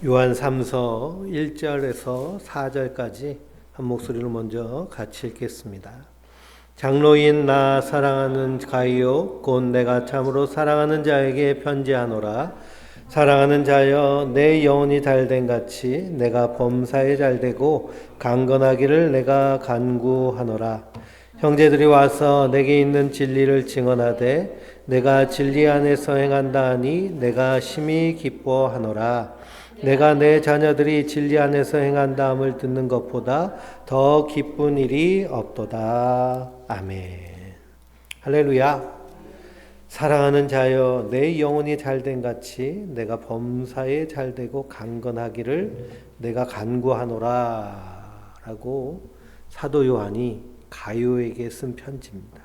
요한 3서 1절에서 4절까지 한 목소리로 먼저 같이 읽겠습니다. 장로인 나 사랑하는 가이오 곧 내가 참으로 사랑하는 자에게 편지하노라. 사랑하는 자여 내 영혼이 잘된 같이 내가 범사에 잘되고 강건하기를 내가 간구하노라. 형제들이 와서 내게 있는 진리를 증언하되 내가 진리 안에서 행한다 하니 내가 심히 기뻐하노라. 내가 내 자녀들이 진리 안에서 행한다함을 듣는 것보다 더 기쁜 일이 없도다. 아멘. 할렐루야. 사랑하는 자여 내 영혼이 잘된 같이 내가 범사에 잘되고 강건하기를 내가 간구하노라 라고 사도 요한이 가요에게 쓴 편지입니다.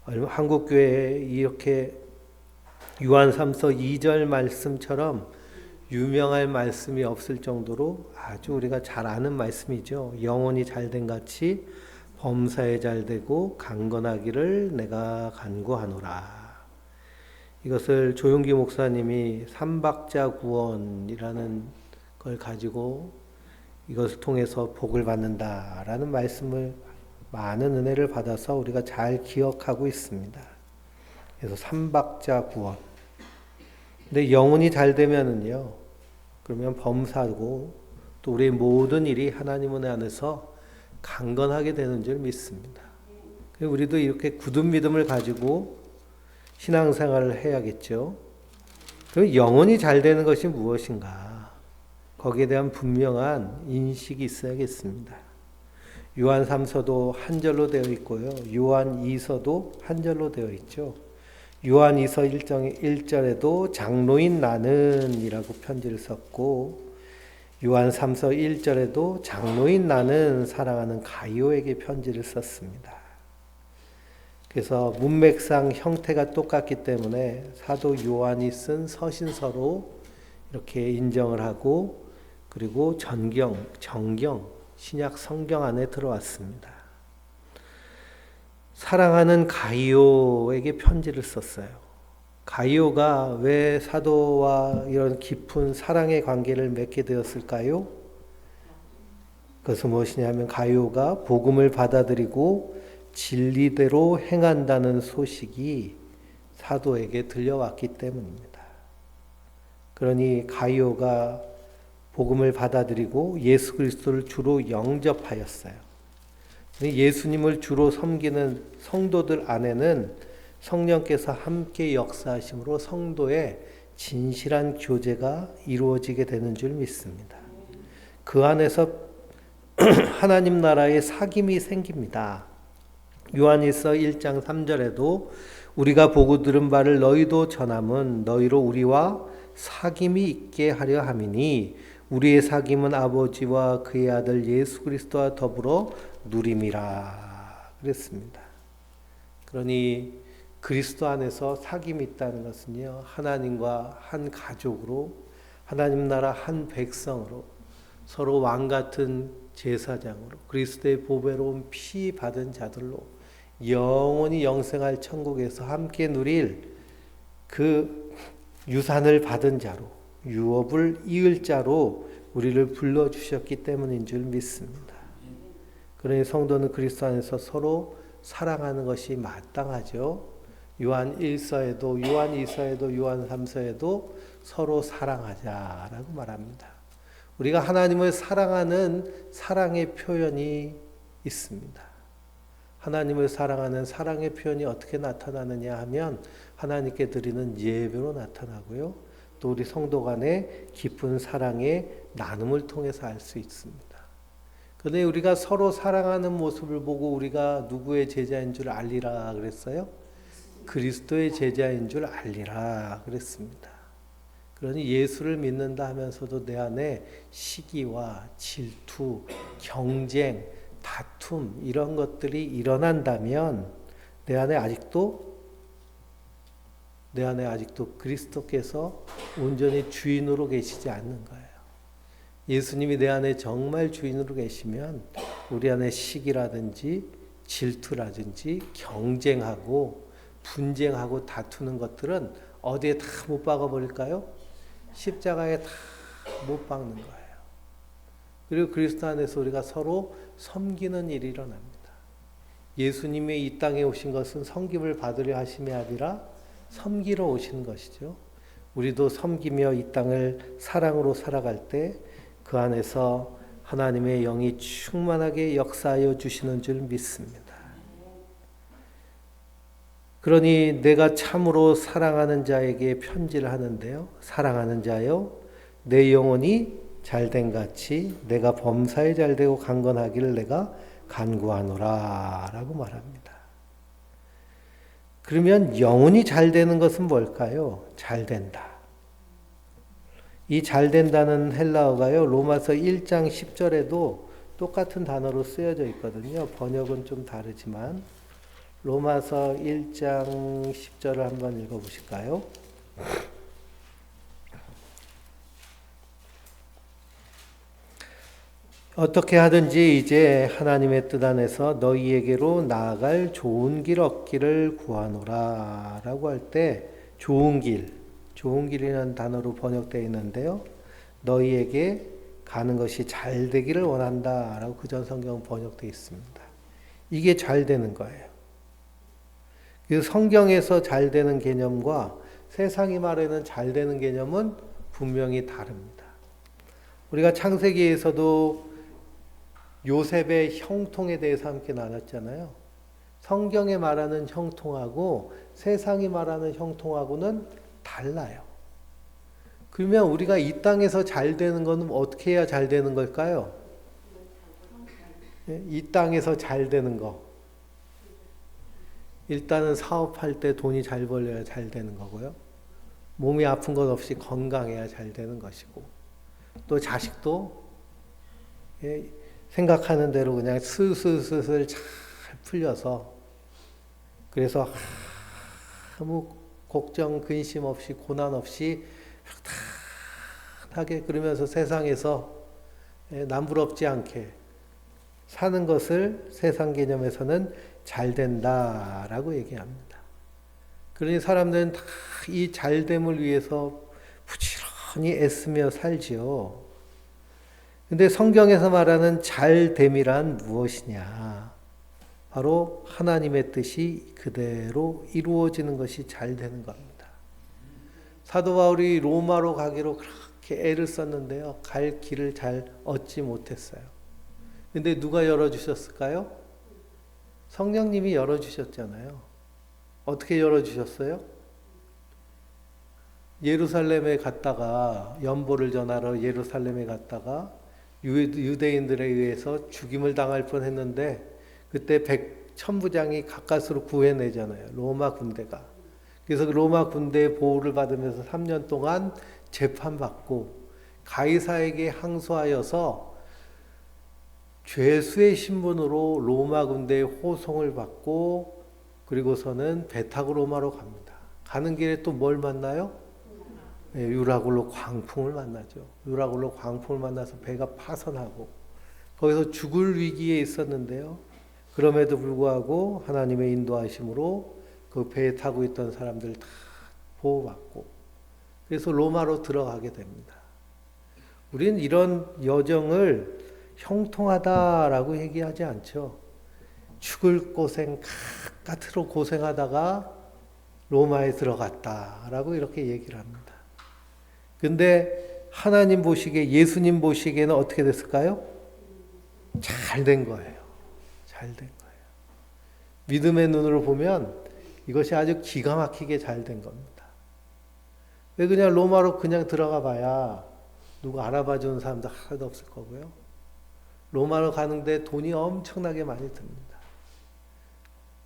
한국교회에 이렇게 요한 3서 2절 말씀처럼 유명할 말씀이 없을 정도로 아주 우리가 잘 아는 말씀이죠. 영혼이 잘된 같이 범사에 잘되고 강건하기를 내가 간구하노라. 이것을 조용기 목사님이 삼박자 구원이라는 걸 가지고 이것을 통해서 복을 받는다라는 말씀을 많은 은혜를 받아서 우리가 잘 기억하고 있습니다. 그래서 삼박자 구원. 근데 영혼이 잘 되면은요, 그러면 범사고 또 우리의 모든 일이 하나님 은혜 안에서 강건하게 되는 줄 믿습니다. 우리도 이렇게 굳은 믿음을 가지고 신앙생활을 해야겠죠. 그럼 영혼이 잘 되는 것이 무엇인가? 거기에 대한 분명한 인식이 있어야겠습니다. 요한 3서도 한 절로 되어 있고요. 요한 2서도 한 절로 되어 있죠. 요한 2서 1절에도 장로인 나는 이라고 편지를 썼고 요한 3서 1절에도 장로인 나는 사랑하는 가이오에게 편지를 썼습니다. 그래서 문맥상 형태가 똑같기 때문에 사도 요한이 쓴 서신서로 이렇게 인정을 하고 그리고 정경, 신약 성경 안에 들어왔습니다. 사랑하는 가이오에게 편지를 썼어요. 가이오가 왜 사도와 이런 깊은 사랑의 관계를 맺게 되었을까요? 그것은 무엇이냐면 가이오가 복음을 받아들이고 진리대로 행한다는 소식이 사도에게 들려왔기 때문입니다. 그러니 가이오가 복음을 받아들이고 예수 그리스도를 주로 영접하였어요. 예수님을 주로 섬기는 성도들 안에는 성령께서 함께 역사하심으로 성도의 진실한 교제가 이루어지게 되는 줄 믿습니다. 그 안에서 하나님 나라의 사귐이 생깁니다. 요한일서 1장 3절에도 우리가 보고 들은 바를 너희도 전함은 너희로 우리와 사귐이 있게 하려 함이니 우리의 사귐은 아버지와 그의 아들 예수 그리스도와 더불어 누림이라 그랬습니다. 그러니 그리스도 안에서 사귐이 있다는 것은요, 하나님과 한 가족으로 하나님 나라 한 백성으로 서로 왕 같은 제사장으로 그리스도의 보배로운 피 받은 자들로 영원히 영생할 천국에서 함께 누릴 그 유산을 받은 자로 유업을 이을 자로 우리를 불러주셨기 때문인 줄 믿습니다. 그러니 성도는 그리스도 안에서 서로 사랑하는 것이 마땅하죠. 요한 1서에도 요한 2서에도 요한 3서에도 서로 사랑하자라고 말합니다. 우리가 하나님을 사랑하는 사랑의 표현이 있습니다. 하나님을 사랑하는 사랑의 표현이 어떻게 나타나느냐 하면 하나님께 드리는 예배로 나타나고요. 또 우리 성도 간의 깊은 사랑의 나눔을 통해서 알 수 있습니다. 그런데 우리가 서로 사랑하는 모습을 보고 우리가 누구의 제자인 줄 알리라 그랬어요? 그리스도의 제자인 줄 알리라 그랬습니다. 그러니 예수를 믿는다 하면서도 내 안에 시기와 질투, 경쟁, 다툼 이런 것들이 일어난다면 내 안에 아직도 그리스도께서 온전히 주인으로 계시지 않는 거예요. 예수님이 내 안에 정말 주인으로 계시면 우리 안에 시기라든지 질투라든지 경쟁하고 분쟁하고 다투는 것들은 어디에 다 못 박아버릴까요? 십자가에 다 못 박는 거예요. 그리고 그리스도 안에서 우리가 서로 섬기는 일이 일어납니다. 예수님이 이 땅에 오신 것은 섬김을 받으려 하심이 아니라 섬기러 오신 것이죠. 우리도 섬기며 이 땅을 사랑으로 살아갈 때 그 안에서 하나님의 영이 충만하게 역사하여 주시는 줄 믿습니다. 그러니 내가 참으로 사랑하는 자에게 편지를 하는데요. 사랑하는 자여, 내 영혼이 잘된 같이 내가 범사에 잘되고 강건하기를 내가 간구하노라 라고 말합니다. 그러면 영혼이 잘되는 것은 뭘까요? 잘된다. 이 잘된다는 헬라어가요. 로마서 1장 10절에도 똑같은 단어로 쓰여져 있거든요. 번역은 좀 다르지만 로마서 1장 10절을 한번 읽어보실까요? 어떻게 하든지 이제 하나님의 뜻 안에서 너희에게로 나아갈 좋은 길 얻기를 구하노라 라고 할 때 좋은 길이라는 단어로 번역되어 있는데요. 너희에게 가는 것이 잘 되기를 원한다 라고 그전 성경은 번역되어 있습니다. 이게 잘 되는 거예요. 그 성경에서 잘 되는 개념과 세상이 말하는 잘 되는 개념은 분명히 다릅니다. 우리가 창세기에서도 요셉의 형통에 대해서 함께 나눴잖아요. 성경에 말하는 형통하고 세상이 말하는 형통하고는 달라요. 그러면 우리가 이 땅에서 잘 되는 것은 어떻게 해야 잘 되는 걸까요? 이 땅에서 잘 되는 거. 일단은 사업할 때 돈이 잘 벌려야 잘 되는 거고요. 몸이 아픈 것 없이 건강해야 잘 되는 것이고, 또 자식도 생각하는 대로 그냥 슬슬슬슬 잘 풀려서, 그래서 아무 걱정, 근심 없이, 고난 없이 편하게 그러면서 세상에서 남부럽지 않게 사는 것을 세상 개념에서는 잘 된다라고 얘기합니다. 그러니 사람들은 다 이 잘됨을 위해서 부지런히 애쓰며 살지요. 근데 성경에서 말하는 잘됨이란 무엇이냐? 바로 하나님의 뜻이 그대로 이루어지는 것이 잘 되는 겁니다. 사도 바울이 로마로 가기로 그렇게 애를 썼는데요. 갈 길을 잘 얻지 못했어요. 근데 누가 열어주셨을까요? 성령님이 열어주셨잖아요. 어떻게 열어주셨어요? 예루살렘에 갔다가 연보를 전하러 예루살렘에 갔다가 유대인들에 의해서 죽임을 당할 뻔했는데 그때 천부장이 가까스로 구해내잖아요. 로마 군대가. 그래서 그 로마 군대의 보호를 받으면서 3년 동안 재판받고 가이사에게 항소하여서 죄수의 신분으로 로마 군대의 호송을 받고 그리고서는 배 타고 로마로 갑니다. 가는 길에 또 뭘 만나요? 유라굴로 광풍을 만나죠. 유라굴로 광풍을 만나서 배가 파선하고 거기서 죽을 위기에 있었는데요. 그럼에도 불구하고 하나님의 인도하심으로 그 배에 타고 있던 사람들 다 보호받고 그래서 로마로 들어가게 됩니다. 우리는 이런 여정을 형통하다라고 얘기하지 않죠. 죽을 고생, 까트로 고생하다가 로마에 들어갔다라고 이렇게 얘기를 합니다. 근데 하나님 보시기에, 예수님 보시기에는 어떻게 됐을까요? 잘 된 거예요. 잘 된 거예요. 믿음의 눈으로 보면 이것이 아주 기가 막히게 잘 된 겁니다. 왜 그냥 로마로 그냥 들어가 봐야 누가 알아봐 주는 사람도 하나도 없을 거고요. 로마로 가는데 돈이 엄청나게 많이 듭니다.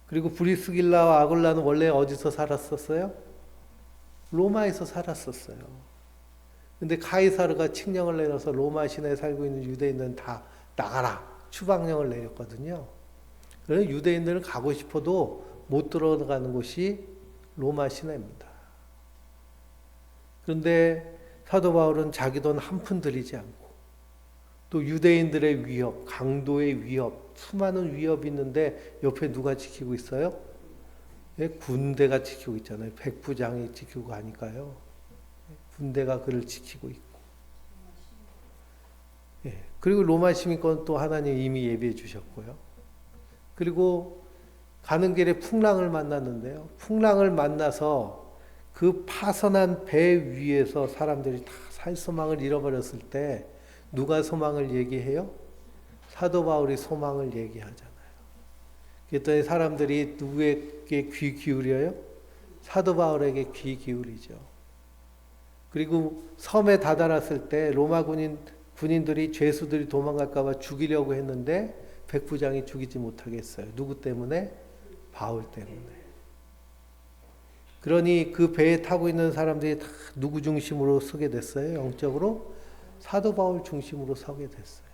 그리고 브리스길라와 아굴라는 원래 어디서 살았었어요? 로마에서 살았었어요. 근데 가이사르가 칙령을 내려서 로마 시내에 살고 있는 유대인들은 다 나가라 추방령을 내렸거든요. 그래서 유대인들은 가고 싶어도 못 들어가는 곳이 로마 시내입니다. 그런데 사도 바울은 자기 돈 한 푼 들이지 않고 또 유대인들의 위협, 강도의 위협, 수많은 위협이 있는데 옆에 누가 지키고 있어요? 군대가 지키고 있잖아요. 백부장이 지키고 가니까요. 군대가 그를 지키고 있고. 예. 그리고 로마 시민권 또 하나님 이미 예비해 주셨고요. 그리고 가는 길에 풍랑을 만났는데요. 풍랑을 만나서 그 파선한 배 위에서 사람들이 다 살 소망을 잃어버렸을 때 누가 소망을 얘기해요? 사도 바울이 소망을 얘기하잖아요. 그랬더니 사람들이 누구에게 귀 기울여요? 사도 바울에게 귀 기울이죠. 그리고 섬에 다다랐을 때 로마 군인들이 죄수들이 도망갈까 봐 죽이려고 했는데 백부장이 죽이지 못하게 했어요. 누구 때문에? 바울 때문에. 그러니 그 배에 타고 있는 사람들이 다 누구 중심으로 서게 됐어요? 영적으로? 사도 바울 중심으로 서게 됐어요.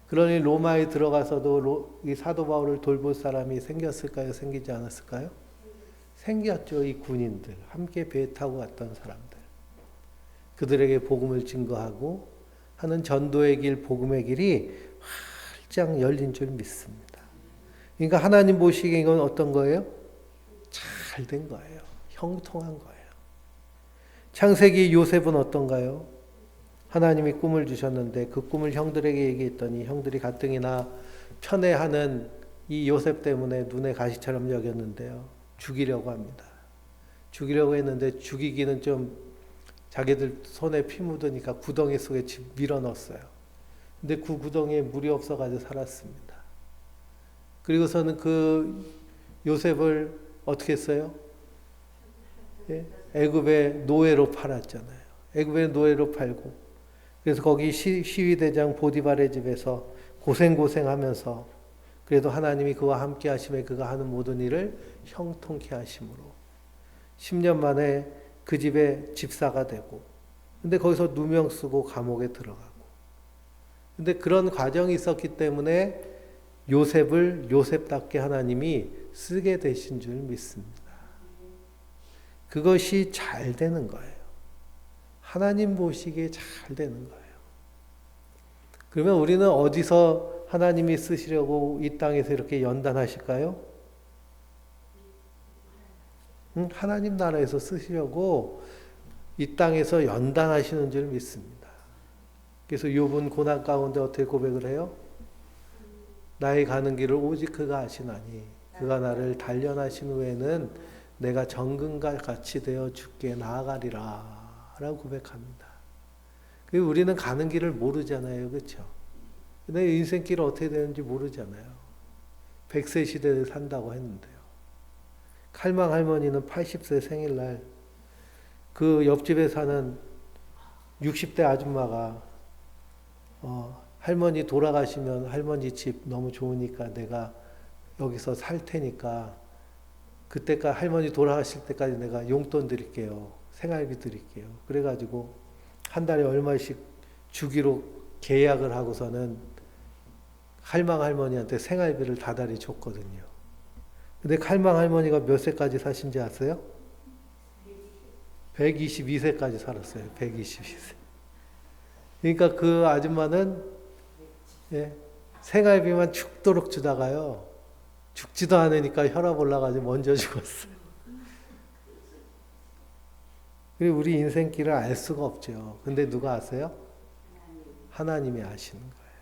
그러니 로마에 들어가서도 이 사도 바울을 돌볼 사람이 생겼을까요? 생기지 않았을까요? 생겼죠. 이 군인들. 함께 배에 타고 갔던 사람들. 그들에게 복음을 증거하고 하는 전도의 길, 복음의 길이 활짝 열린 줄 믿습니다. 그러니까 하나님 보시기에 이건 어떤 거예요? 잘 된 거예요. 형통한 거예요. 창세기 요셉은 어떤가요? 하나님이 꿈을 주셨는데 그 꿈을 형들에게 얘기했더니 형들이 가뜩이나 편애하는 이 요셉 때문에 눈에 가시처럼 여겼는데요. 죽이려고 합니다. 죽이려고 했는데 죽이기는 좀 자기들 손에 피 묻으니까 구덩이 속에 밀어 넣었어요. 근데 그 구덩이에 물이 없어가지고 살았습니다. 그리고서는 그 요셉을 어떻게 했어요? 예? 애굽의 노예로 팔았잖아요. 애굽의 노예로 팔고 그래서 거기 시위대장 보디발의 집에서 고생하면서 그래도 하나님이 그와 함께 하심에 그가 하는 모든 일을 형통케 하심으로 10년 만에 그 집에 집사가 되고 근데 거기서 누명 쓰고 감옥에 들어가고 근데 그런 과정이 있었기 때문에 요셉을 요셉답게 하나님이 쓰게 되신 줄 믿습니다. 그것이 잘 되는 거예요. 하나님 보시기에 잘 되는 거예요. 그러면 우리는 어디서 하나님이 쓰시려고 이 땅에서 이렇게 연단하실까요? 하나님 나라에서 쓰시려고 이 땅에서 연단하시는 줄 믿습니다. 그래서 욥은 고난 가운데 어떻게 고백을 해요? 나의 가는 길을 오직 그가 아시나니 그가 나를 단련하신 후에는 내가 정금과 같이 되어 주께 나아가리라 라고 고백합니다. 우리는 가는 길을 모르잖아요. 그렇죠? 내 인생길은 어떻게 되는지 모르잖아요. 100세 시대를 산다고 했는데요. 칼망 할머니는 80세 생일날 그 옆집에 사는 60대 아줌마가 할머니 돌아가시면 할머니 집 너무 좋으니까 내가 여기서 살 테니까 그때까지 할머니 돌아가실 때까지 내가 용돈 드릴게요. 생활비 드릴게요. 그래가지고 한 달에 얼마씩 주기로 계약을 하고서는 할망 할머니한테 생활비를 다달이 줬거든요. 근데 할망 할머니가 몇 세까지 사신지 아세요? 122세까지 살았어요. 122세. 그러니까 그 아줌마는 생활비만 죽도록 주다가요. 죽지도 않으니까 혈압 올라가지고 먼저 죽었어요. 그리고 우리 인생길을 알 수가 없죠. 근데 누가 아세요? 하나님이 아시는 거예요.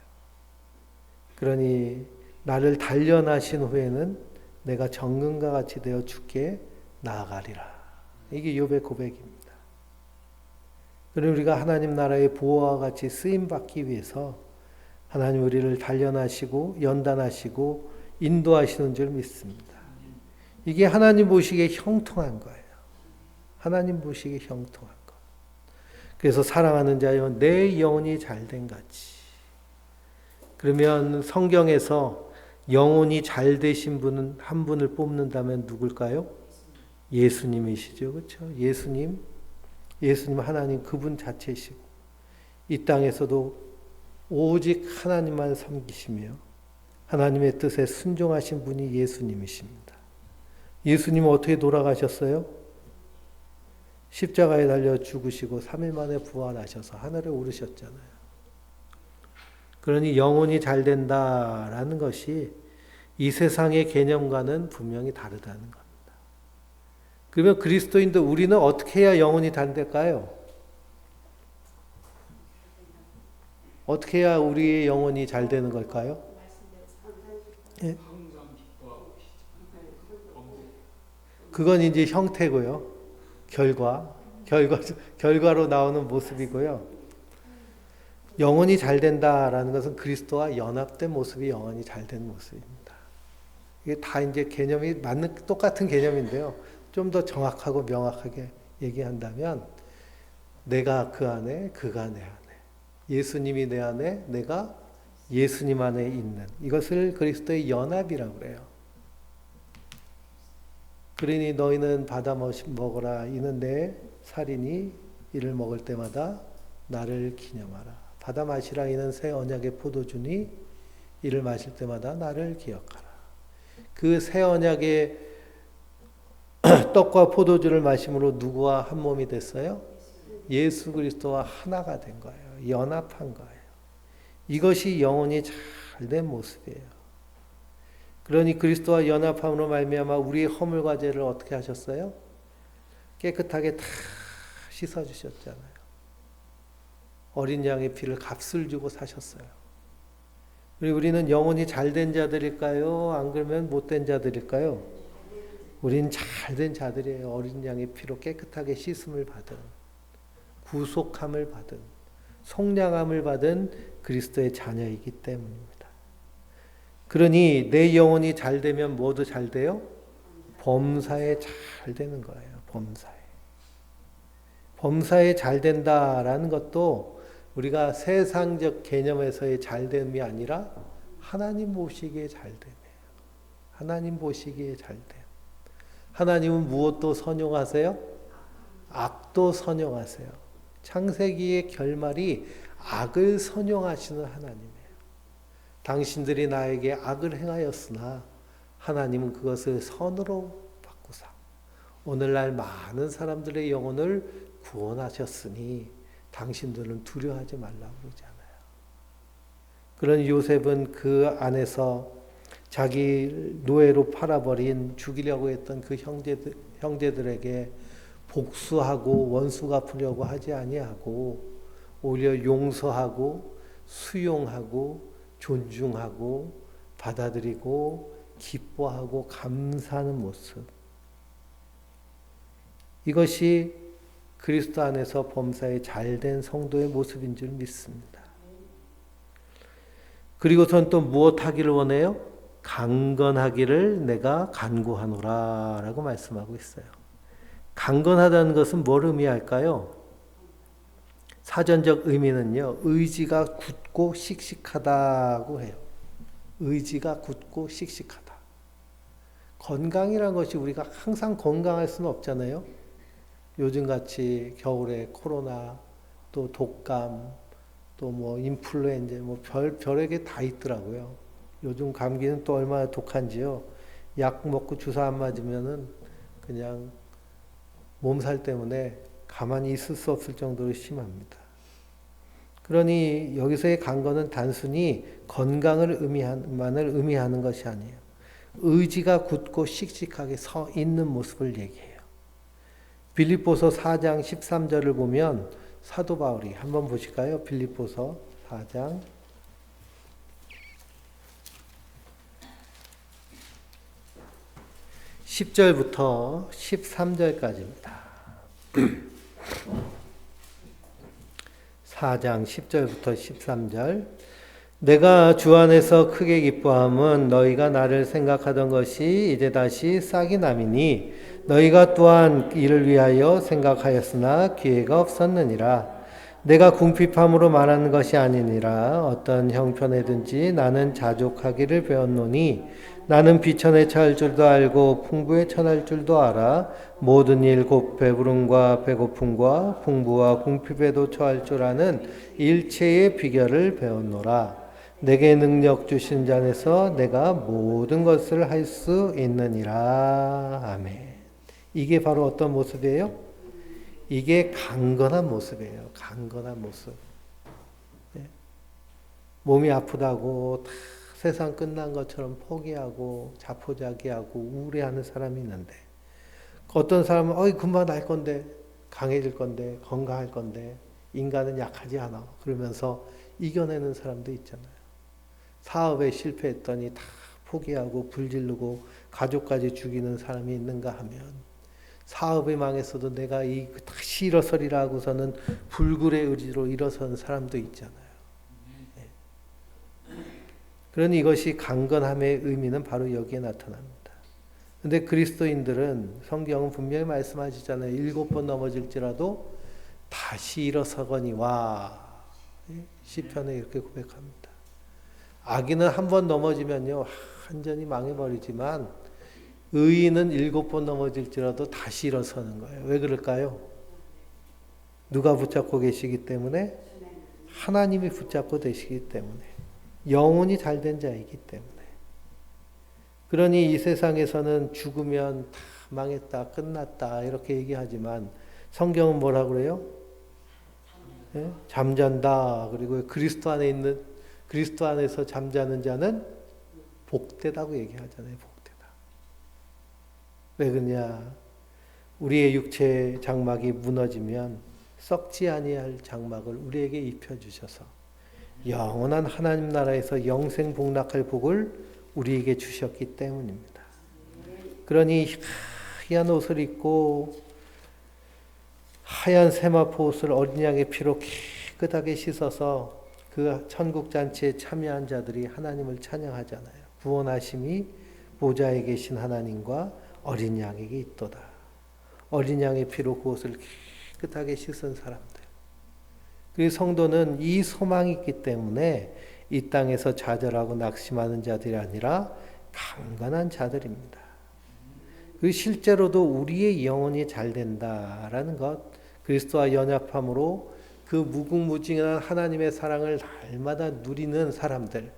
그러니 나를 단련하신 후에는 내가 정금과 같이 되어 주께 나아가리라. 이게 욥의 고백입니다. 그리고 우리가 하나님 나라의 보호와 같이 쓰임받기 위해서 하나님 우리를 단련하시고 연단하시고 인도하시는 줄 믿습니다. 이게 하나님 보시기에 형통한 거예요. 하나님 보시기에 형통한 것. 그래서 사랑하는 자여 내 영혼이 잘된 같이. 그러면 성경에서 영혼이 잘 되신 분은 한 분을 뽑는다면 누굴까요? 예수님이시죠. 그렇죠? 예수님 하나님 그분 자체시고 이 땅에서도 오직 하나님만 섬기시며 하나님의 뜻에 순종하신 분이 예수님이십니다. 예수님은 어떻게 돌아가셨어요? 십자가에 달려 죽으시고 3일 만에 부활하셔서 하늘에 오르셨잖아요. 그러니 영혼이 잘 된다라는 것이 이 세상의 개념과는 분명히 다르다는 겁니다. 그러면 그리스도인들 우리는 어떻게 해야 영혼이 잘 될까요? 어떻게 해야 우리의 영혼이 잘 되는 걸까요? 예? 그건 이제 형태고요. 결과, 결과, 결과로 나오는 모습이고요. 영혼이 잘 된다라는 것은 그리스도와 연합된 모습이 영혼이 잘 된 모습입니다. 이게 다 이제 개념이 똑같은 개념인데요. 좀 더 정확하고 명확하게 얘기한다면, 내가 그 안에, 그가 내 안에, 예수님이 내 안에, 내가 예수님 안에 있는, 이것을 그리스도의 연합이라고 그래요. 그러니 너희는 받아 먹어라. 이는 내 살이니 이를 먹을 때마다 나를 기념하라. 받아 마시라. 이는 새 언약의 포도주니 이를 마실 때마다 나를 기억하라. 그 새 언약의 떡과 포도주를 마심으로 누구와 한 몸이 됐어요? 예수 그리스도와 하나가 된 거예요. 연합한 거예요. 이것이 영혼이 잘 된 모습이에요. 그러니 그리스도와 연합함으로 말미암아 우리의 허물과 죄를 어떻게 하셨어요? 깨끗하게 다 씻어주셨잖아요. 어린 양의 피를 값을 주고 사셨어요. 그리고 우리는 영혼이 잘된 자들일까요? 안 그러면 못된 자들일까요? 우린 잘된 자들이에요. 어린 양의 피로 깨끗하게 씻음을 받은, 구속함을 받은, 속량함을 받은 그리스도의 자녀이기 때문입니다. 그러니 내 영혼이 잘 되면 뭐도 잘 돼요? 범사에 잘 되는 거예요. 범사에. 범사에 잘 된다라는 것도 우리가 세상적 개념에서의 잘됨이 아니라 하나님 보시기에 잘됨이에요. 하나님 보시기에 잘됨. 하나님은 무엇도 선용하세요? 악도 선용하세요. 창세기의 결말이 악을 선용하시는 하나님이에요. 당신들이 나에게 악을 행하였으나 하나님은 그것을 선으로 바꾸사 오늘날 많은 사람들의 영혼을 구원하셨으니 당신들은 두려워하지 말라고 그러잖아요. 그런 요셉은 그 안에서 자기 노예로 팔아버린 죽이려고 했던 그 형제들에게 복수하고 원수 갚으려고 하지 아니하고 오히려 용서하고 수용하고 존중하고 받아들이고 기뻐하고 감사하는 모습. 이것이 그리스도 안에서 범사에 잘된 성도의 모습인 줄 믿습니다. 그리고선 또 무엇 하기를 원해요? 강건하기를 내가 간구하노라 라고 말씀하고 있어요. 강건하다는 것은 뭘 의미할까요? 사전적 의미는요, 의지가 굳고 씩씩하다고 해요. 의지가 굳고 씩씩하다. 건강이라는 것이 우리가 항상 건강할 수는 없잖아요. 요즘같이 겨울에 코로나, 또 독감, 또 뭐 인플루엔자, 뭐 별에게 다 있더라고요. 요즘 감기는 또 얼마나 독한지요. 약 먹고 주사 안 맞으면은 그냥 몸살 때문에 가만히 있을 수 없을 정도로 심합니다. 그러니 여기서의 강건은 단순히 건강을 의미하는 것이 아니에요. 의지가 굳고 씩씩하게 서 있는 모습을 얘기해요. 빌립보서 4장 13절을 보면 사도 바울이 한번 보실까요? 빌립보서 4장 10절부터 13절까지입니다. 4장 10절부터 13절. 내가 주 안에서 크게 기뻐함은 너희가 나를 생각하던 것이 이제 다시 싹이 남이니 너희가 또한 이를 위하여 생각하였으나 기회가 없었느니라. 내가 궁핍함으로 말하는 것이 아니니라. 어떤 형편에든지 나는 자족하기를 배웠노니 나는 비천에 처할 줄도 알고 풍부에 처할 줄도 알아. 모든 일 곧 배부름과 배고픔과 풍부와 궁핍에도 처할 줄 아는 일체의 비결을 배웠노라. 내게 능력 주신 자 안에서 내가 모든 것을 할 수 있느니라. 아멘. 이게 바로 어떤 모습이에요? 이게 강건한 모습이에요. 강건한 모습. 네. 몸이 아프다고 다 세상 끝난 것처럼 포기하고 자포자기하고 우울해하는 사람이 있는데 어떤 사람은 금방 날 건데 강해질 건데 건강할 건데 인간은 약하지 않아. 그러면서 이겨내는 사람도 있잖아요. 사업에 실패했더니 다 포기하고 불지르고 가족까지 죽이는 사람이 있는가 하면, 사업이 망했어도 내가 다시 일어서리라 하고서는 불굴의 의지로 일어서는 사람도 있잖아요. 그러니 이것이 강건함의 의미는 바로 여기에 나타납니다. 근데 그리스도인들은 성경은 분명히 말씀하시잖아요. 7번 넘어질지라도 다시 일어서거니와. 시편에 이렇게 고백합니다. 악인은 한 번 넘어지면요 완전히 망해버리지만 의인은 7번 넘어질지라도 다시 일어서는 거예요. 왜 그럴까요? 누가 붙잡고 계시기 때문에? 하나님이 붙잡고 계시기 때문에. 영혼이 잘된 자이기 때문에. 그러니 이 세상에서는 죽으면 다 망했다, 끝났다 이렇게 얘기하지만 성경은 뭐라고 그래요? 네? 잠잔다. 그리고 그리스도 안에서 잠자는 자는 복되다고 얘기하잖아요. 복되다. 왜 그러냐? 우리의 육체 장막이 무너지면 썩지 아니할 장막을 우리에게 입혀주셔서 영원한 하나님 나라에서 영생 복락할 복을 우리에게 주셨기 때문입니다. 그러니 하얀 옷을 입고 하얀 세마포 옷을 어린 양의 피로 깨끗하게 씻어서 그 천국 잔치에 참여한 자들이 하나님을 찬양하잖아요. 구원하심이 보좌에 계신 하나님과 어린 양에게 있도다. 어린 양의 피로 그 옷을 깨끗하게 씻은 사람들. 그 성도는 이 소망이 있기 때문에 이 땅에서 좌절하고 낙심하는 자들이 아니라 강건한 자들입니다. 그 실제로도 우리의 영혼이 잘 된다라는 것, 그리스도와 연합함으로 그 무궁무진한 하나님의 사랑을 날마다 누리는 사람들,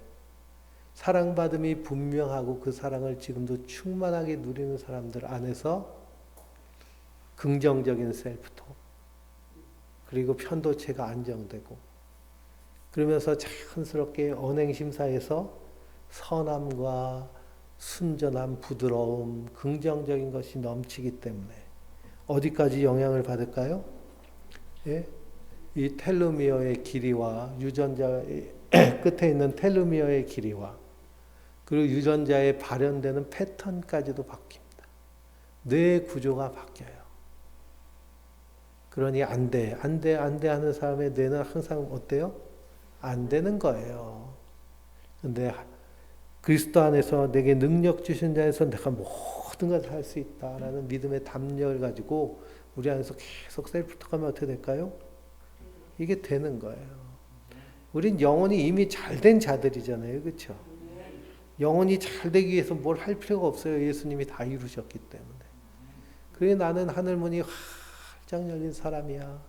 사랑받음이 분명하고 그 사랑을 지금도 충만하게 누리는 사람들 안에서 긍정적인 셀프톡, 그리고 편도체가 안정되고, 그러면서 자연스럽게 언행심사에서 선함과 순전함, 부드러움, 긍정적인 것이 넘치기 때문에 어디까지 영향을 받을까요? 예? 이 텔로미어의 길이와 유전자의 끝에 있는 텔로미어의 길이와 그리고 유전자에 발현되는 패턴까지도 바뀝니다. 뇌 구조가 바뀌어요. 그러니 안 돼 하는 사람의 뇌는 항상 어때요? 안 되는 거예요. 근데 그리스도 안에서 내게 능력 주신 자에서 내가 모든 것을 할 수 있다라는 믿음의 담력을 가지고 우리 안에서 계속 셀프톡하면 어떻게 될까요? 이게 되는 거예요. 우린 영혼이 이미 잘된 자들이잖아요. 그렇죠? 영혼이 잘 되기 위해서 뭘 할 필요가 없어요. 예수님이 다 이루셨기 때문에. 그래 나는 하늘문이 활짝 열린 사람이야.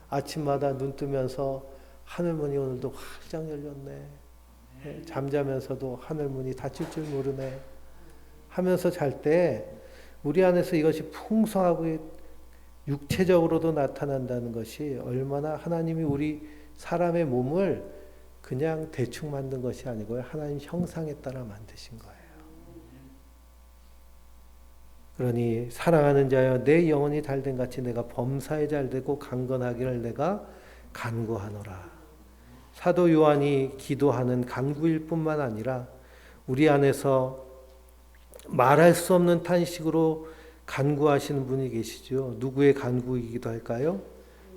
아침마다 눈 뜨면서 하늘문이 오늘도 활짝 열렸네. 잠자면서도 하늘문이 닫힐 줄 모르네. 하면서 잘 때 우리 안에서 이것이 풍성하고 육체적으로도 나타난다는 것이 얼마나 하나님이 우리 사람의 몸을 그냥 대충 만든 것이 아니고요. 하나님 형상에 따라 만드신 거예요. 그러니 사랑하는 자여 내 영혼이 잘된 같이 내가 범사에 잘되고 강건하기를 내가 간구하노라. 사도 요한이 기도하는 간구일 뿐만 아니라 우리 안에서 말할 수 없는 탄식으로 간구하시는 분이 계시죠. 누구의 간구이기도 할까요?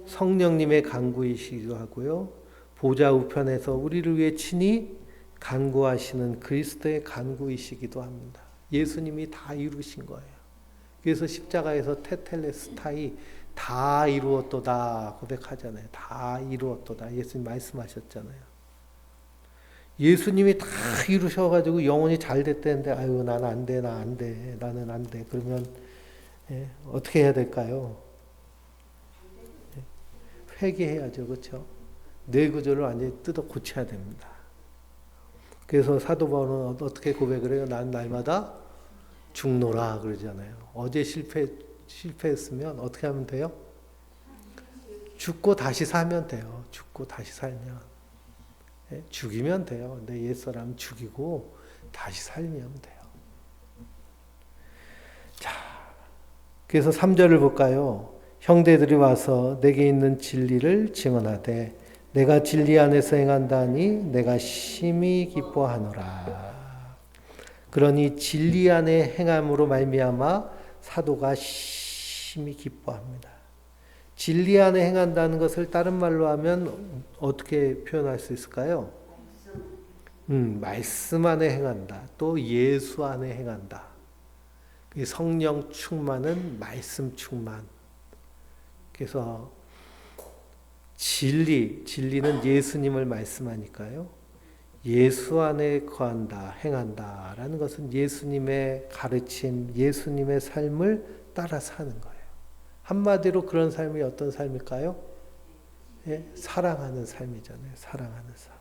성령님의 간구이시기도 하고요. 보좌 우편에서 우리를 위해 친히 간구하시는 그리스도의 간구이시기도 합니다. 예수님이 다 이루신 거예요. 그래서 십자가에서 테텔레스타이 다 이루었도다 고백하잖아요. 다 이루었도다. 예수님 말씀하셨잖아요. 예수님이 다 이루셔가지고 영혼이 잘 됐다는데 아유 나는 안 돼, 나는 안 돼. 그러면 어떻게 해야 될까요? 회개해야죠. 그렇죠? 뇌 구조를 완전히 뜯어 고쳐야 됩니다. 그래서 사도 바울은 어떻게 고백을 해요? 난 날마다 죽노라 그러잖아요. 어제 실패했으면 어떻게 하면 돼요? 죽고 다시 살면 돼요. 죽고 다시 살면. 죽이면 돼요. 내 옛사람 죽이고 다시 살면 돼요. 자, 그래서 3절을 볼까요? 형제들이 와서 내게 있는 진리를 증언하되 내가 진리 안에서 행한다니 내가 심히 기뻐하노라. 그러니 진리 안에 행함으로 말미암아 사도가 심히 기뻐합니다. 진리 안에 행한다는 것을 다른 말로 하면 어떻게 표현할 수 있을까요? 말씀 안에 행한다. 또 예수 안에 행한다. 성령 충만은 말씀 충만. 그래서 진리는 예수님을 말씀하니까요. 예수 안에 거한다, 행한다라는 것은 예수님의 가르침, 예수님의 삶을 따라 사는 거예요. 한마디로 그런 삶이 어떤 삶일까요? 예? 사랑하는 삶이잖아요. 사랑하는 삶.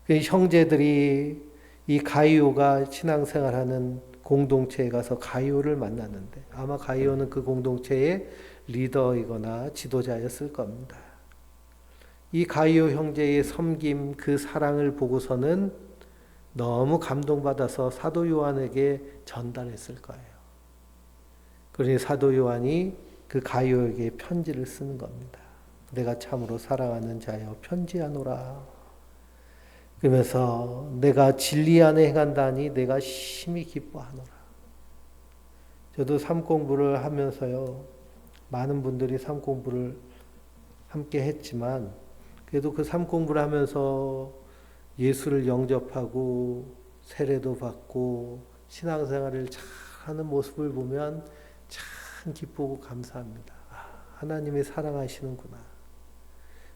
그 형제들이 이 가이오가 신앙생활하는 공동체에 가서 가이오를 만났는데 아마 가이오는 그 공동체의 리더이거나 지도자였을 겁니다. 이 가이오 형제의 섬김, 그 사랑을 보고서는 너무 감동받아서 사도 요한에게 전달했을 거예요. 그러니 사도 요한이 그 가이오에게 편지를 쓰는 겁니다. 내가 참으로 사랑하는 자여 편지하노라. 그러면서 내가 진리 안에 행한다니 내가 심히 기뻐하노라. 저도 삶 공부를 하면서요. 많은 분들이 삶 공부를 함께 했지만 그래도 그 삶 공부를 하면서 예수를 영접하고 세례도 받고 신앙생활을 잘하는 모습을 보면 참 기쁘고 감사합니다. 하나님이 사랑하시는구나.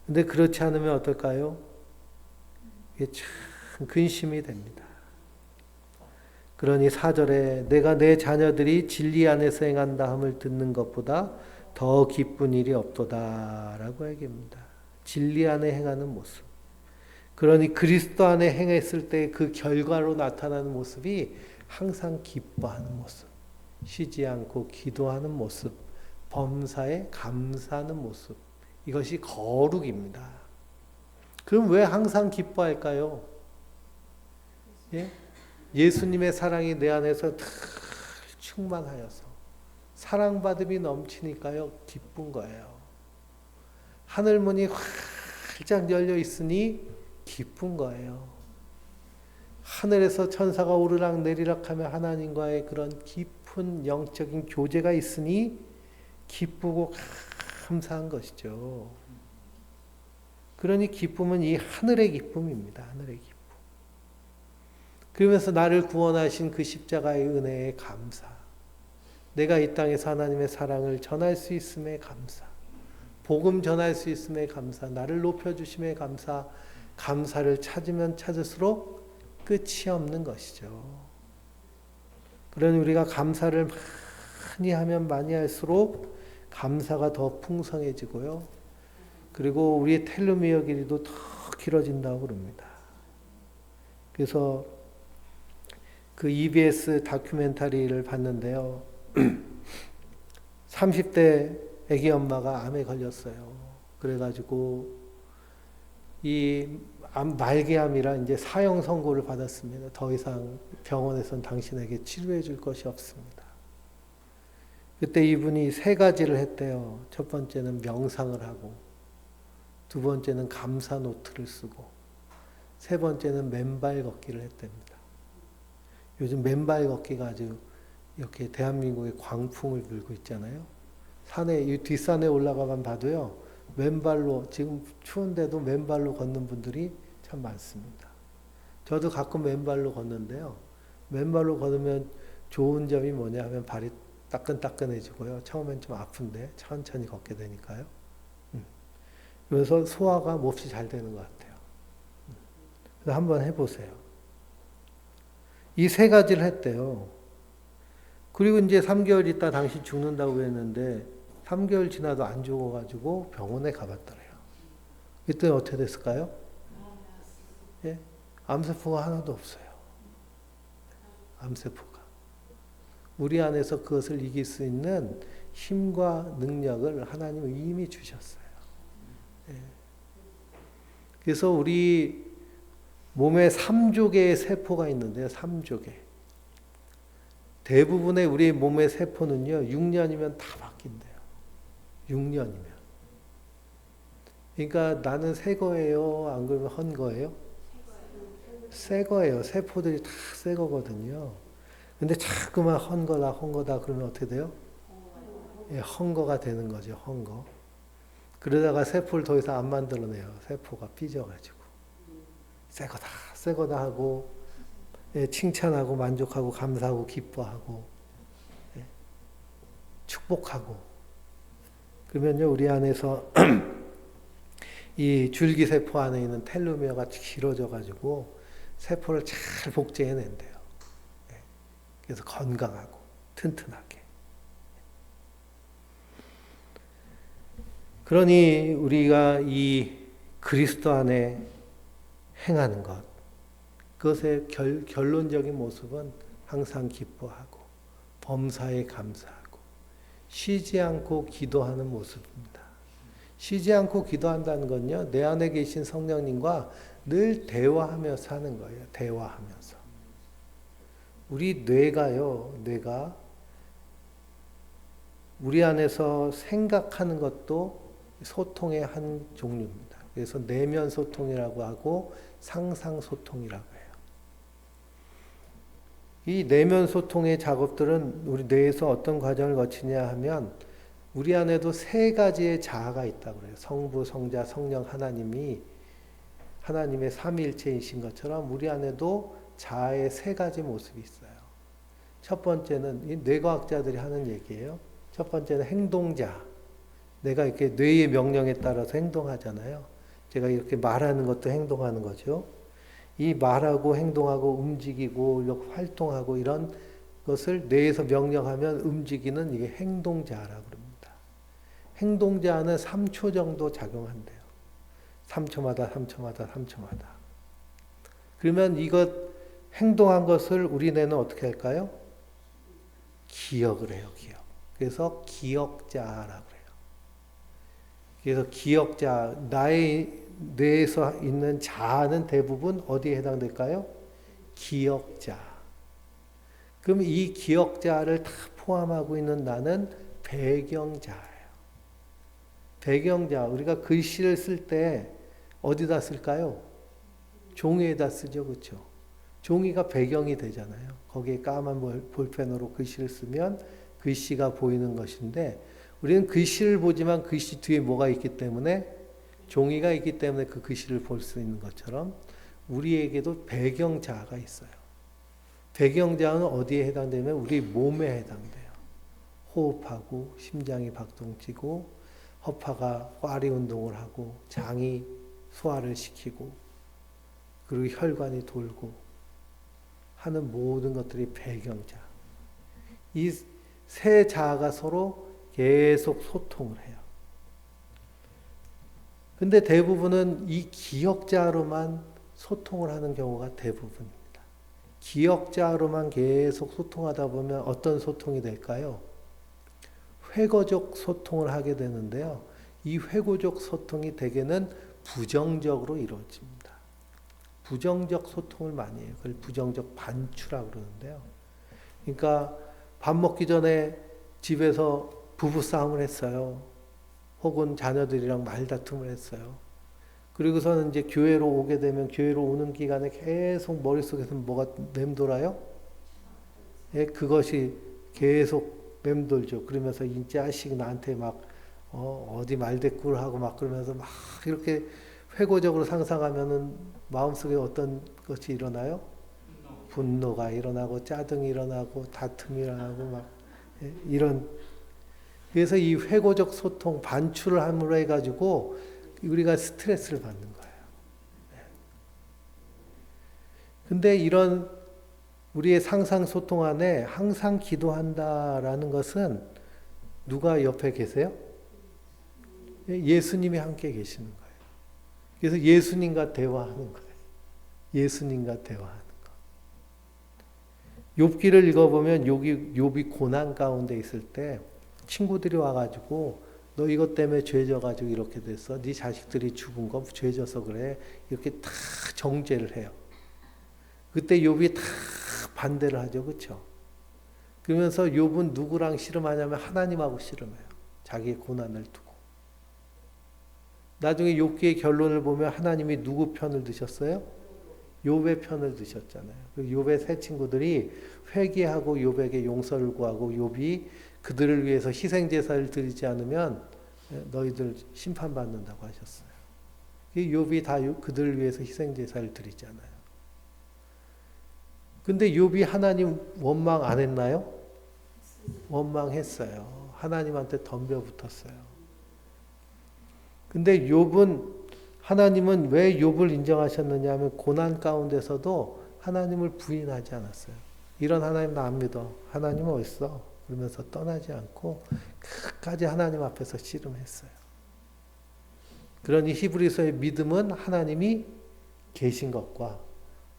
근데 그렇지 않으면 어떨까요? 이게 참 근심이 됩니다. 그러니 4절에 내가 내 자녀들이 진리 안에서 행한다 함을 듣는 것보다 더 기쁜 일이 없도다 라고 얘기합니다. 진리 안에 행하는 모습. 그러니 그리스도 안에 행했을 때 그 결과로 나타나는 모습이 항상 기뻐하는 모습. 쉬지 않고 기도하는 모습. 범사에 감사하는 모습. 이것이 거룩입니다. 그럼 왜 항상 기뻐할까요? 예? 예수님의 사랑이 내 안에서 다 충만하여서 사랑받음이 넘치니까요. 기쁜 거예요. 하늘문이 활짝 열려 있으니 기쁜 거예요. 하늘에서 천사가 오르락 내리락 하며 하나님과의 그런 깊은 영적인 교제가 있으니 기쁘고 감사한 것이죠. 그러니 기쁨은 이 하늘의 기쁨입니다. 하늘의 기쁨. 그러면서 나를 구원하신 그 십자가의 은혜에 감사. 내가 이 땅에서 하나님의 사랑을 전할 수 있음에 감사. 복음 전할 수 있음에 감사. 나를 높여주심에 감사. 감사를 찾으면 찾을수록 끝이 없는 것이죠. 그러니 우리가 감사를 많이 하면 많이 할수록 감사가 더 풍성해지고요. 그리고 우리의 텔로미어 길이도 더 길어진다고 그럽니다. 그래서 그 EBS 다큐멘터리를 봤는데요. 30대 아기 엄마가 암에 걸렸어요. 그래가지고 이 말기암이라 이제 사형 선고를 받았습니다. 더 이상 병원에선 당신에게 치료해 줄 것이 없습니다. 그때 이분이 3가지를 했대요. 첫 번째는 명상을 하고, 두 번째는 감사 노트를 쓰고, 세 번째는 맨발 걷기를 했답니다. 요즘 맨발 걷기가 아주 이렇게 대한민국의 광풍을 불고 있잖아요. 산에, 이 뒷산에 올라가만 봐도요, 맨발로, 지금 추운데도 맨발로 걷는 분들이 참 많습니다. 저도 가끔 맨발로 걷는데요. 맨발로 걸으면 좋은 점이 뭐냐 하면 발이 따끈따끈해지고요. 처음엔 좀 아픈데 천천히 걷게 되니까요. 그래서 소화가 몹시 잘 되는 것 같아요. 그래서 한번 해보세요. 이 3가지를 했대요. 그리고 이제 3개월 있다 당신 죽는다고 했는데 3개월 지나도 안 죽어가지고 병원에 가봤더래요. 이때 어떻게 됐을까요? 예? 암세포가 하나도 없어요. 암세포가. 우리 안에서 그것을 이길 수 있는 힘과 능력을 하나님은 이미 주셨어요. 예. 그래서 우리 몸에 3조 개의 세포가 있는데요. 3조 개. 대부분의 우리 몸의 세포는요. 6년이면 다 바뀐대요. 6년이면. 그러니까 나는 새 거예요? 안 그러면 헌 거예요? 새 거예요. 세포들이 다 새 거거든요. 근데 자꾸만 헌 거다 그러면 어떻게 돼요? 예, 헌 거가 되는 거죠. 헌 거. 그러다가 세포를 더 이상 안 만들어내요. 세포가 삐져가지고. 새 거다 하고, 예, 칭찬하고, 만족하고, 감사하고, 기뻐하고, 예, 축복하고. 그러면요, 우리 안에서 이 줄기세포 안에 있는 텔로미어가 길어져가지고, 세포를 잘 복제해낸대요. 예, 그래서 건강하고, 튼튼하게. 그러니 우리가 이 그리스도 안에 행하는 것, 그것의 결론적인 모습은 항상 기뻐하고 범사에 감사하고 쉬지 않고 기도하는 모습입니다. 쉬지 않고 기도한다는 건요, 내 안에 계신 성령님과 늘 대화하며 사는 거예요. 대화하면서. 우리 뇌가 우리 안에서 생각하는 것도 소통의 한 종류입니다. 그래서 내면 소통이라고 하고 상상 소통이라고 해요. 이 내면 소통의 작업들은 우리 뇌에서 어떤 과정을 거치냐 하면 우리 안에도 세 가지의 자아가 있다고 그래요. 성부, 성자, 성령 하나님이 하나님의 삼위일체이신 것처럼 우리 안에도 자아의 세 가지 모습이 있어요. 첫 번째는 이 뇌과학자들이 하는 얘기예요. 첫 번째는 행동자. 내가 이렇게 뇌의 명령에 따라서 행동하잖아요. 제가 이렇게 말하는 것도 행동하는 거죠. 이 말하고 행동하고 움직이고 이렇게 활동하고 이런 것을 뇌에서 명령하면 움직이는 이게 행동자라고 그럽니다. 행동자는 3초 정도 작용한대요. 3초마다. 그러면 이것 행동한 것을 우리 뇌는 어떻게 할까요? 기억을 해요. 기억. 그래서 기억자라고 해요. 그래서 기억자, 나의 뇌에서 있는 자아는 대부분 어디에 해당될까요? 기억자. 그럼 이 기억자를 다 포함하고 있는 나는 배경자예요. 배경자, 우리가 글씨를 쓸 때 어디다 쓸까요? 종이에다 쓰죠, 그렇죠? 종이가 배경이 되잖아요. 거기에 까만 볼펜으로 글씨를 쓰면 글씨가 보이는 것인데 우리는 글씨를 보지만 글씨 뒤에 뭐가 있기 때문에 종이가 있기 때문에 그 글씨를 볼 수 있는 것처럼 우리에게도 배경자가 있어요. 배경자는 어디에 해당되면 우리 몸에 해당돼요. 호흡하고 심장이 박동치고 허파가 꽈리 운동을 하고 장이 소화를 시키고 그리고 혈관이 돌고 하는 모든 것들이 배경자. 이 세 자아가 서로 계속 소통을 해요. 근데 대부분은 이 기억자로만 소통을 하는 경우가 대부분입니다. 기억자로만 계속 소통하다 보면 어떤 소통이 될까요? 회고적 소통을 하게 되는데요. 이 회고적 소통이 대개는 부정적으로 이루어집니다. 부정적 소통을 많이 해요. 그걸 부정적 반추라고 그러는데요. 그러니까 밥 먹기 전에 집에서 부부싸움을 했어요. 혹은 자녀들이랑 말다툼을 했어요. 그리고서는 이제 교회로 오게 되면 교회로 오는 기간에 계속 머릿속에서 뭐가 맴돌아요? 예, 그것이 계속 맴돌죠. 그러면서 이 자식 나한테 막 어디 말대꾸를 하고 막 그러면서 막 이렇게 회고적으로 상상하면은 마음속에 어떤 것이 일어나요? 분노가 일어나고 짜증이 일어나고 다툼이 일어나고 막 이런. 그래서 이 회고적 소통 반출을 함으로 해가지고 우리가 스트레스를 받는 거예요. 근데 이런 우리의 상상 소통 안에 항상 기도한다라는 것은 누가 옆에 계세요? 예수님이 함께 계시는 거예요. 그래서 예수님과 대화하는 거예요. 예수님과 대화하는 거. 욥기를 읽어보면 욥이 고난 가운데 있을 때 친구들이 와가지고 너 이것 때문에 죄져가지고 이렇게 됐어. 네 자식들이 죽은 거 죄져서 그래. 이렇게 다 정죄를 해요. 그때 욥이 다 반대를 하죠. 그렇죠? 그러면서 욥은 누구랑 씨름하냐면 하나님하고 씨름해요. 자기의 고난을 두고. 나중에 욥기의 결론을 보면 하나님이 누구 편을 드셨어요? 욥의 편을 드셨잖아요. 욥의 세 친구들이 회개하고 욥에게 용서를 구하고 욥이 그들을 위해서 희생 제사를 드리지 않으면 너희들 심판받는다고 하셨어요. 욥이 다 그들을 위해서 희생 제사를 드리잖아요. 근데 욥이 하나님 원망 안 했나요? 원망했어요. 하나님한테 덤벼붙었어요. 근데 하나님은 왜 욥을 인정하셨느냐 하면 고난 가운데서도 하나님을 부인하지 않았어요. 이런 하나님 나 안 믿어. 하나님은 어딨어? 그러면서 떠나지 않고 끝까지 하나님 앞에서 씨름했어요. 그러니 히브리서의 믿음은 하나님이 계신 것과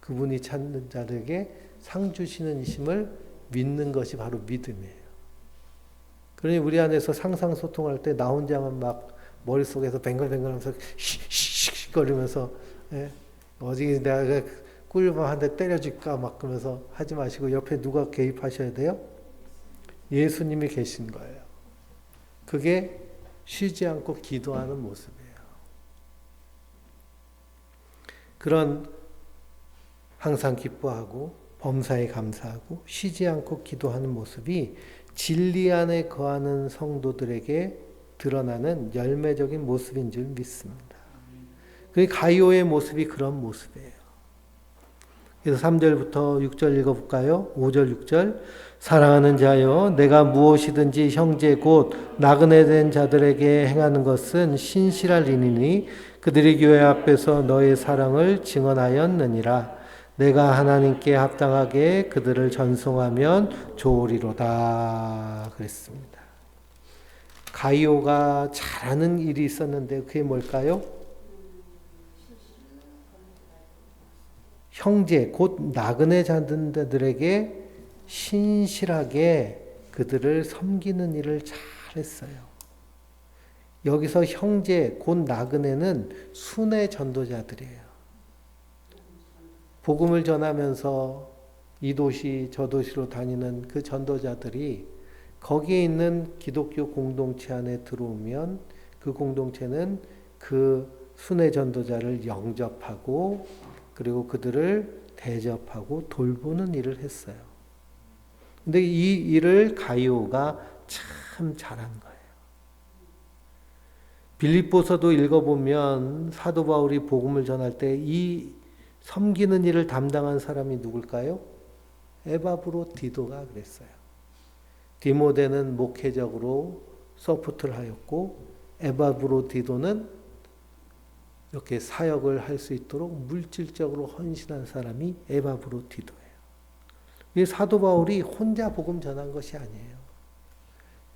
그분이 찾는 자들에게 상 주시는 이심을 믿는 것이 바로 믿음이에요. 그러니 우리 안에서 상상 소통할 때 나 혼자만 막 머릿속에서 뱅글뱅글하면서 거리면서 어디 내가 꿀밤 한 대 때려줄까 막 그러면서 하지 마시고 옆에 누가 개입하셔야 돼요? 예수님이 계신 거예요. 그게 쉬지 않고 기도하는 모습이에요. 그런 항상 기뻐하고 범사에 감사하고 쉬지 않고 기도하는 모습이 진리 안에 거하는 성도들에게 드러나는 열매적인 모습인 줄 믿습니다. 그 가이오의 모습이 그런 모습이에요. 그래서 3절부터 6절 읽어볼까요? 5절 6절 사랑하는 자여 내가 무엇이든지 형제 곧 나그네 된 자들에게 행하는 것은 신실할 일이니 그들이 교회 앞에서 너의 사랑을 증언하였느니라. 내가 하나님께 합당하게 그들을 전송하면 좋으리로다 그랬습니다. 가이오가 잘하는 일이 있었는데 그게 뭘까요? 형제 곧 나그네 자들에게 신실하게 그들을 섬기는 일을 잘했어요. 여기서 형제 곧 나그네는 순회 전도자들이에요. 복음을 전하면서 이 도시 저 도시로 다니는 그 전도자들이 거기에 있는 기독교 공동체 안에 들어오면 그 공동체는 그 순회 전도자를 영접하고 그리고 그들을 대접하고 돌보는 일을 했어요. 근데 이 일을 가이오가 참 잘한 거예요. 빌립보서도 읽어보면 사도 바울이 복음을 전할 때 이 섬기는 일을 담당한 사람이 누굴까요? 에바브로디도가 그랬어요. 디모데는 목회적으로 서포트를 하였고 에바브로디도는 이렇게 사역을 할 수 있도록 물질적으로 헌신한 사람이 에바브로디도예요. 이 사도 바울이 혼자 복음 전한 것이 아니에요.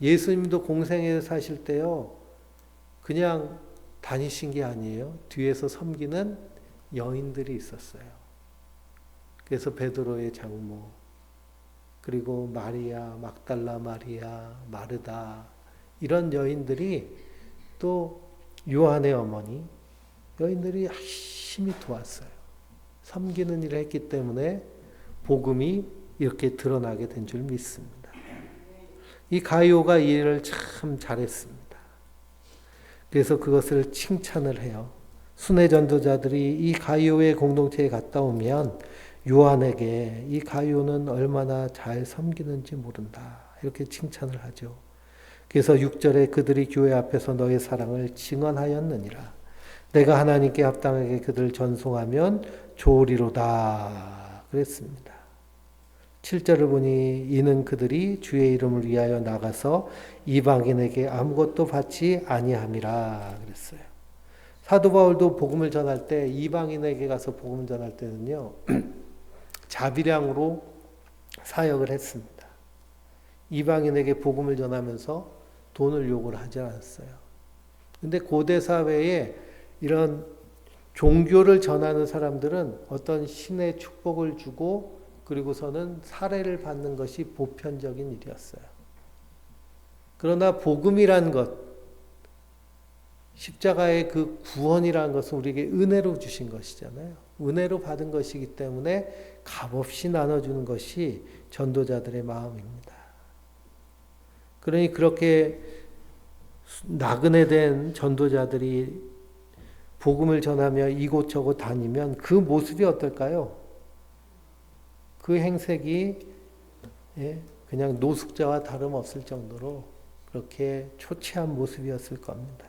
예수님도 공생에 사실 때요, 그냥 다니신 게 아니에요. 뒤에서 섬기는 여인들이 있었어요. 그래서 베드로의 장모, 그리고 마리아, 막달라 마리아, 마르다 이런 여인들이 또 요한의 어머니 여인들이 열심히 도왔어요. 섬기는 일을 했기 때문에 복음이 이렇게 드러나게 된 줄 믿습니다. 이 가이오가 이 일을 참 잘했습니다. 그래서 그것을 칭찬을 해요. 순회 전도자들이 이 가이오의 공동체에 갔다 오면 요한에게 이 가이오는 얼마나 잘 섬기는지 모른다. 이렇게 칭찬을 하죠. 그래서 6절에 그들이 교회 앞에서 너의 사랑을 증언하였느니라. 내가 하나님께 합당하게 그들을 전송하면 좋으리로다. 그랬습니다. 7절을 보니 이는 그들이 주의 이름을 위하여 나가서 이방인에게 아무것도 받지 아니함이라. 그랬어요. 사도 바울도 복음을 전할 때 이방인에게 가서 복음을 전할 때는요. 자비량으로 사역을 했습니다. 이방인에게 복음을 전하면서 돈을 요구를 하지 않았어요. 근데 고대 사회에 이런 종교를 전하는 사람들은 어떤 신의 축복을 주고 그리고서는 살해를 받는 것이 보편적인 일이었어요. 그러나 복음이란 것, 십자가의 그 구원이라는 것은 우리에게 은혜로 주신 것이잖아요. 은혜로 받은 것이기 때문에 값없이 나눠주는 것이 전도자들의 마음입니다. 그러니 그렇게 나그네 된 전도자들이 복음을 전하며 이곳저곳 다니면 그 모습이 어떨까요? 그 행색이 그냥 노숙자와 다름없을 정도로 그렇게 초췌한 모습이었을 겁니다.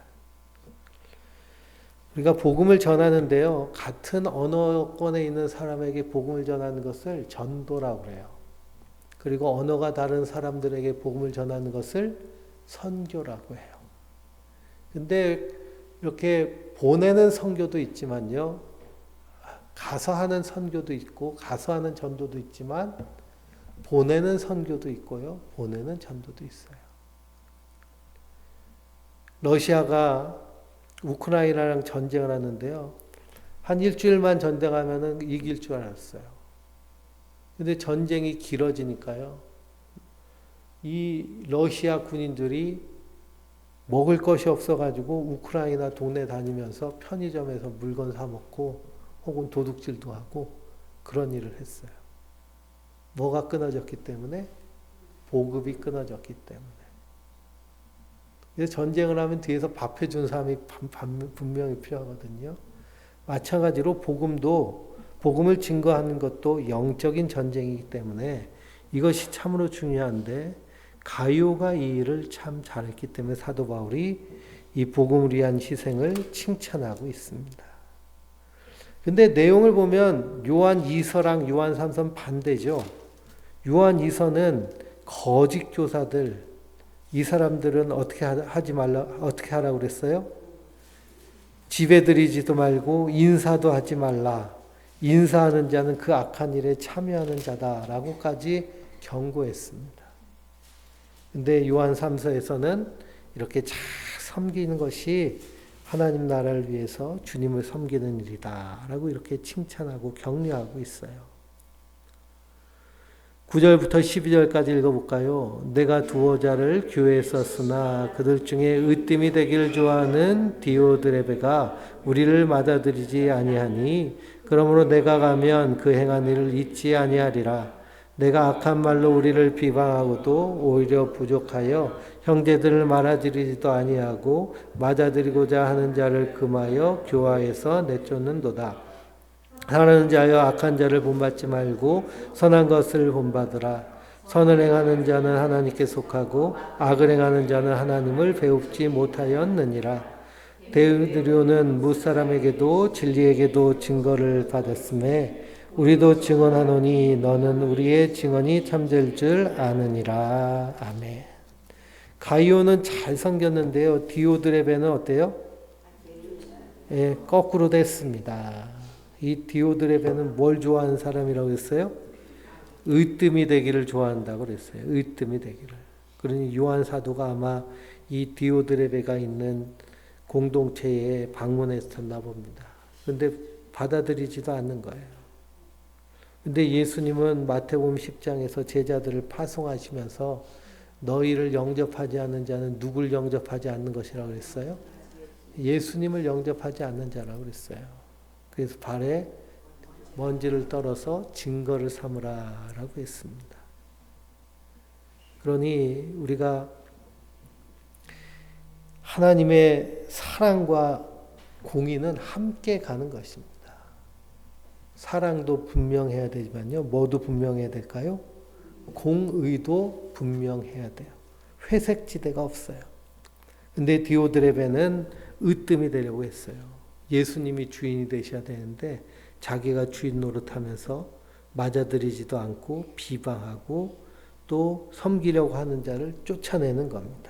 우리가 복음을 전하는데요. 같은 언어권에 있는 사람에게 복음을 전하는 것을 전도라고 해요. 그리고 언어가 다른 사람들에게 복음을 전하는 것을 선교라고 해요. 근데 이렇게 보내는 선교도 있지만요. 가서 하는 선교도 있고 가서 하는 전도도 있지만 보내는 선교도 있고요. 보내는 전도도 있어요. 러시아가 우크라이나랑 전쟁을 하는데요. 한 일주일만 전쟁하면 이길 줄 알았어요. 근데 전쟁이 길어지니까요. 이 러시아 군인들이 먹을 것이 없어가지고 우크라이나 동네 다니면서 편의점에서 물건 사 먹고 혹은 도둑질도 하고 그런 일을 했어요. 뭐가 끊어졌기 때문에? 보급이 끊어졌기 때문에. 그래서 전쟁을 하면 뒤에서 밥 해준 사람이 분명히 필요하거든요. 마찬가지로 복음을 증거하는 것도 영적인 전쟁이기 때문에 이것이 참으로 중요한데 가룟가 이 일을 참 잘했기 때문에 사도 바울이 이 복음을 위한 희생을 칭찬하고 있습니다. 근데 내용을 보면 요한 2서랑 요한 3서는 반대죠. 요한 2서는 거짓 교사들, 이 사람들은 어떻게 하라고 그랬어요? 지배드리지도 말고 인사도 하지 말라. 인사하는 자는 그 악한 일에 참여하는 자다라고까지 경고했습니다. 근데 요한 3서에서는 이렇게 잘 섬기는 것이 하나님 나라를 위해서 주님을 섬기는 일이다 라고 이렇게 칭찬하고 격려하고 있어요. 9절부터 12절까지 읽어볼까요? 내가 두어 자를 교회에 썼으나 그들 중에 으뜸이 되기를 좋아하는 디오드레베가 우리를 맞아들이지 아니하니 그러므로 내가 가면 그 행한 일을 잊지 아니하리라. 내가 악한 말로 우리를 비방하고도 오히려 부족하여 형제들을 말아들이지도 아니하고 맞아들이고자 하는 자를 금하여 교화에서 내쫓는도다. 사랑하는 자여 악한 자를 본받지 말고 선한 것을 본받으라. 선을 행하는 자는 하나님께 속하고 악을 행하는 자는 하나님을 배웁지 못하였느니라. 데우드료는 무사람에게도 진리에게도 증거를 받았음에 우리도 증언하노니 너는 우리의 증언이 참될 줄 아느니라. 아멘. 가이오는 잘 섬겼는데요. 디오드레베는 어때요? 거꾸로 됐습니다. 이 디오드레베는 뭘 좋아하는 사람이라고 했어요? 으뜸이 되기를 좋아한다고 그랬어요. 으뜸이 되기를. 그러니 요한 사도가 아마 이 디오드레베가 있는 공동체에 방문했었나 봅니다. 그런데 받아들이지도 않는 거예요. 근데 예수님은 마태복음 10장에서 제자들을 파송하시면서 너희를 영접하지 않는 자는 누굴 영접하지 않는 것이라고 그랬어요? 예수님을 영접하지 않는 자라고 그랬어요. 그래서 발에 먼지를 떨어서 증거를 삼으라라고 했습니다. 그러니 우리가 하나님의 사랑과 공의는 함께 가는 것입니다. 사랑도 분명해야 되지만요. 뭐도 분명해야 될까요? 공의도 분명해야 돼요. 회색지대가 없어요. 근데 디오드레베는 으뜸이 되려고 했어요. 예수님이 주인이 되셔야 되는데 자기가 주인 노릇하면서 맞아들이지도 않고 비방하고 또 섬기려고 하는 자를 쫓아내는 겁니다.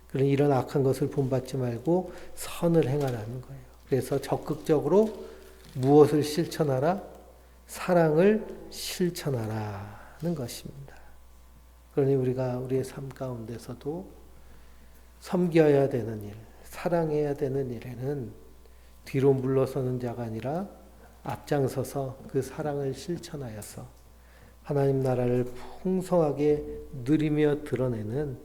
그런 이런 악한 것을 본받지 말고 선을 행하라는 거예요. 그래서 적극적으로 무엇을 실천하라? 사랑을 실천하라는 것입니다. 그러니 우리가 우리의 삶 가운데서도 섬겨야 되는 일, 사랑해야 되는 일에는 뒤로 물러서는 자가 아니라 앞장서서 그 사랑을 실천하여서 하나님 나라를 풍성하게 누리며 드러내는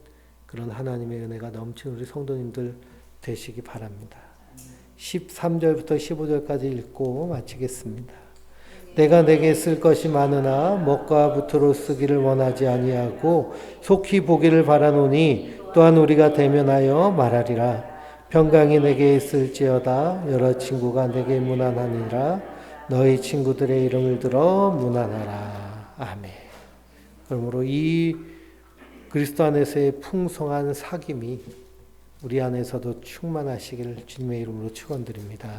그런 하나님의 은혜가 넘치는 우리 성도님들 되시기 바랍니다. 13절부터 15절까지 읽고 마치겠습니다. 내가 내게 쓸 것이 많으나 먹과 부토로 쓰기를 원하지 아니하고 속히 보기를 바라노니 또한 우리가 대면하여 말하리라. 평강이 내게 있을지어다. 여러 친구가 내게 문안하니라. 너희 친구들의 이름을 들어 문안하라. 아멘. 그러므로 이 그리스도 안에서의 풍성한 사귐이 우리 안에서도 충만하시기를 주님의 이름으로 축원드립니다.